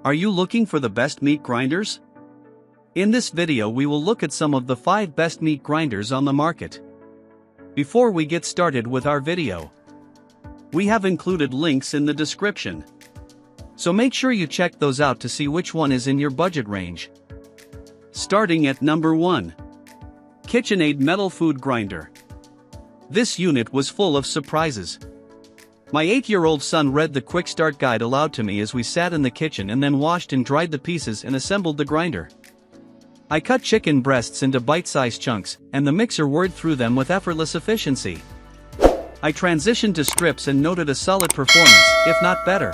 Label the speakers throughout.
Speaker 1: Are you looking for the best meat grinders? In this video we will look at some of the 5 best meat grinders on the market. Before we get started with our video, we have included links in the description. So make sure you check those out to see which one is in your budget range. Starting at number 1. KitchenAid Metal Food Grinder. This unit was full of surprises. My 8-year-old son read the quick start guide aloud to me as we sat in the kitchen and then washed and dried the pieces and assembled the grinder. I cut chicken breasts into bite-sized chunks, and the mixer whirred through them with effortless efficiency. I transitioned to strips and noted a solid performance, if not better.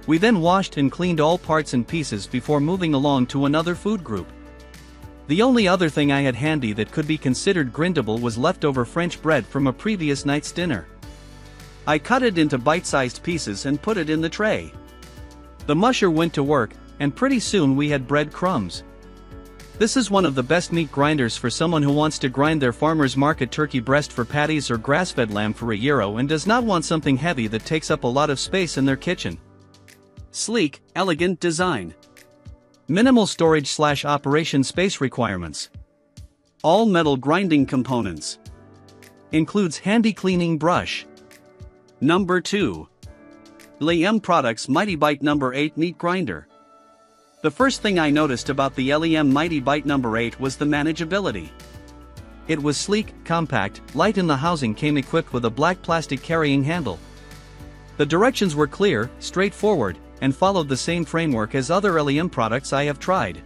Speaker 1: We then washed and cleaned all parts and pieces before moving along to another food group. The only other thing I had handy that could be considered grindable was leftover French bread from a previous night's dinner. I cut it into bite-sized pieces and put it in the tray. The musher went to work, and pretty soon we had bread crumbs. This is one of the best meat grinders for someone who wants to grind their farmer's market turkey breast for patties or grass-fed lamb for €1 and does not want something heavy that takes up a lot of space in their kitchen. Sleek, elegant design. Minimal storage/operation space requirements. All metal grinding components. Includes handy cleaning brush. Number 2. LEM Products MightyBite No. 8 Meat Grinder. The first thing I noticed about the LEM MightyBite No. 8 was the manageability. It was sleek, compact, light, and the housing came equipped with a black plastic carrying handle. The directions were clear, straightforward, and followed the same framework as other LEM products I have tried.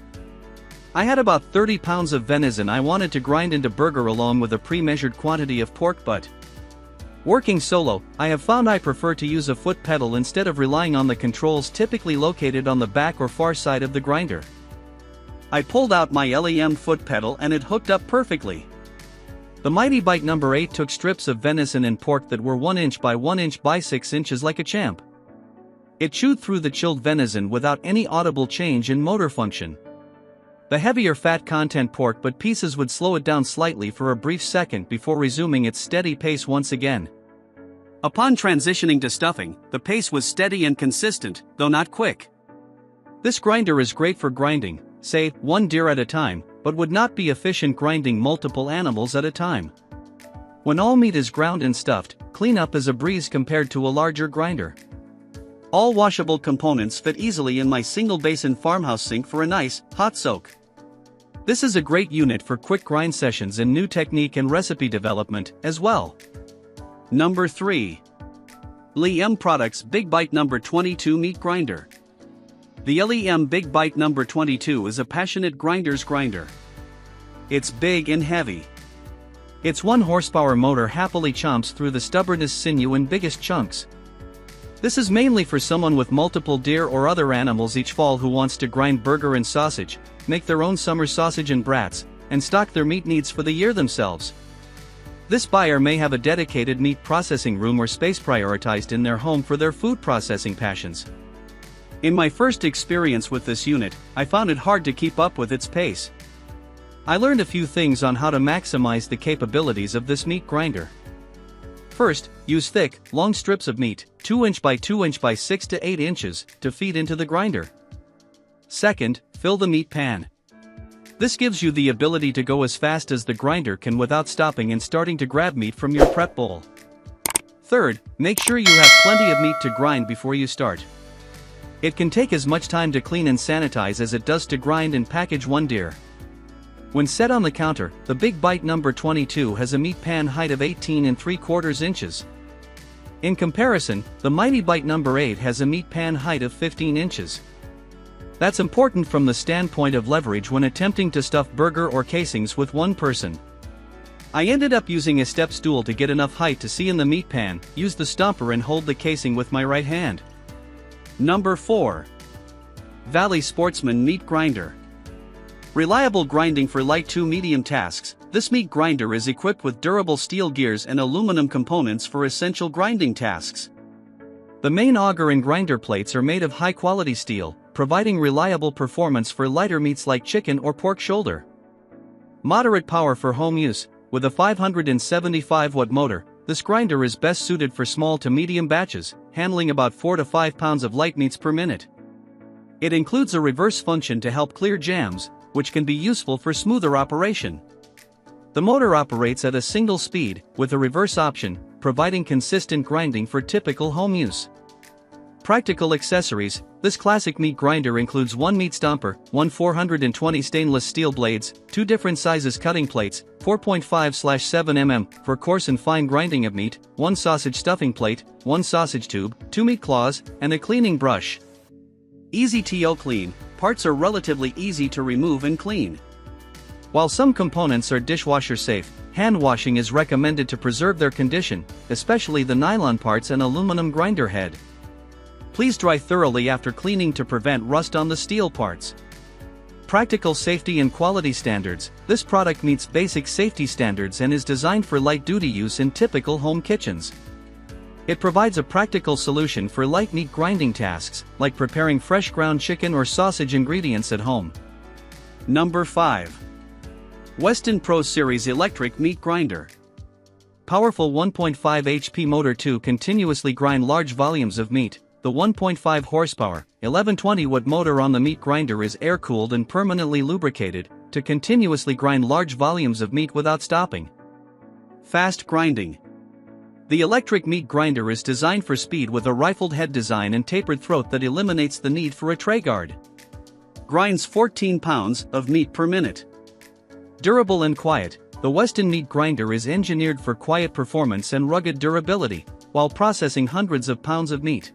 Speaker 1: I had about 30 pounds of venison I wanted to grind into burger along with a pre-measured quantity of pork butt. Working solo, I have found I prefer to use a foot pedal instead of relying on the controls typically located on the back or far side of the grinder. I pulled out my LEM foot pedal and it hooked up perfectly. The MightyBite No. 8 took strips of venison and pork that were 1 inch by 1 inch by 6 inches like a champ. It chewed through the chilled venison without any audible change in motor function. The heavier fat content pork butt pieces would slow it down slightly for a brief second before resuming its steady pace once again. Upon transitioning to stuffing, the pace was steady and consistent, though not quick. This grinder is great for grinding, say, 1 deer at a time, but would not be efficient grinding multiple animals at a time. When all meat is ground and stuffed, cleanup is a breeze compared to a larger grinder. All washable components fit easily in my single-basin farmhouse sink for a nice, hot soak. This is a great unit for quick grind sessions and new technique and recipe development, as well. Number 3. LEM Products BigBite No. 22 Meat Grinder. The LEM BigBite No. 22 is a passionate grinder's grinder. It's big and heavy. Its 1 horsepower motor happily chomps through the stubbornest sinew in biggest chunks. This is mainly for someone with multiple deer or other animals each fall who wants to grind burger and sausage, make their own summer sausage and brats, and stock their meat needs for the year themselves. This buyer may have a dedicated meat processing room or space prioritized in their home for their food processing passions. In my first experience with this unit, I found it hard to keep up with its pace. I learned a few things on how to maximize the capabilities of this meat grinder. First, use thick, long strips of meat, 2 inch by 2 inch by 6 to 8 inches, to feed into the grinder. Second, fill the meat pan. This gives you the ability to go as fast as the grinder can without stopping and starting to grab meat from your prep bowl. Third, make sure you have plenty of meat to grind before you start. It can take as much time to clean and sanitize as it does to grind and package 1 deer. When set on the counter, the BigBite No. 22 has a meat pan height of 18 3/4 inches. In comparison, the MightyBite No. 8 has a meat pan height of 15 inches. That's important from the standpoint of leverage when attempting to stuff burger or casings with 1 person. I ended up using a step stool to get enough height to see in the meat pan, use the stomper and hold the casing with my right hand. Number 4. Valley Sportsman Meat Grinder. Reliable grinding for light to medium tasks, this meat grinder is equipped with durable steel gears and aluminum components for essential grinding tasks. The main auger and grinder plates are made of high-quality steel, providing reliable performance for lighter meats like chicken or pork shoulder. Moderate power for home use, with a 575-watt motor, this grinder is best suited for small to medium batches, handling about 4 to 5 pounds of light meats per minute. It includes a reverse function to help clear jams, which can be useful for smoother operation. The motor operates at a single speed, with a reverse option, providing consistent grinding for typical home use. Practical accessories: this classic meat grinder includes one meat stomper, one 420 stainless steel blades, two different sizes cutting plates, 4.5/7 mm for coarse and fine grinding of meat, one sausage stuffing plate, one sausage tube, two meat claws, and a cleaning brush. Easy to clean, parts are relatively easy to remove and clean. While some components are dishwasher safe, hand washing is recommended to preserve their condition, especially the nylon parts and aluminum grinder head. Please dry thoroughly after cleaning to prevent rust on the steel parts. Practical safety and quality standards: this product meets basic safety standards and is designed for light-duty use in typical home kitchens. It provides a practical solution for light meat grinding tasks, like preparing fresh ground chicken or sausage ingredients at home. Number 5. Weston Pro Series Electric Meat Grinder. Powerful 1.5 HP motor to continuously grind large volumes of meat. The 1.5 horsepower, 1120-watt motor on the meat grinder is air-cooled and permanently lubricated to continuously grind large volumes of meat without stopping. Fast grinding. The electric meat grinder is designed for speed with a rifled head design and tapered throat that eliminates the need for a tray guard. Grinds 14 pounds of meat per minute. Durable and quiet, the Weston meat grinder is engineered for quiet performance and rugged durability, while processing hundreds of pounds of meat.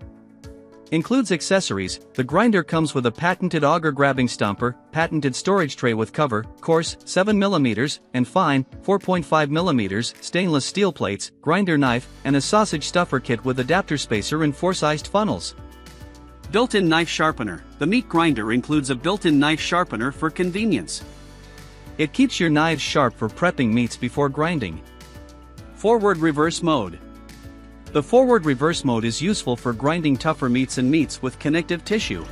Speaker 1: Includes accessories: the grinder comes with a patented auger grabbing stomper, patented storage tray with cover, coarse, 7 mm, and fine, 4.5 mm stainless steel plates, grinder knife, and a sausage stuffer kit with adapter spacer and 4-sized funnels. Built-in knife sharpener. The meat grinder includes a built-in knife sharpener for convenience. It keeps your knives sharp for prepping meats before grinding. Forward reverse mode. The forward reverse mode is useful for grinding tougher meats and meats with connective tissue.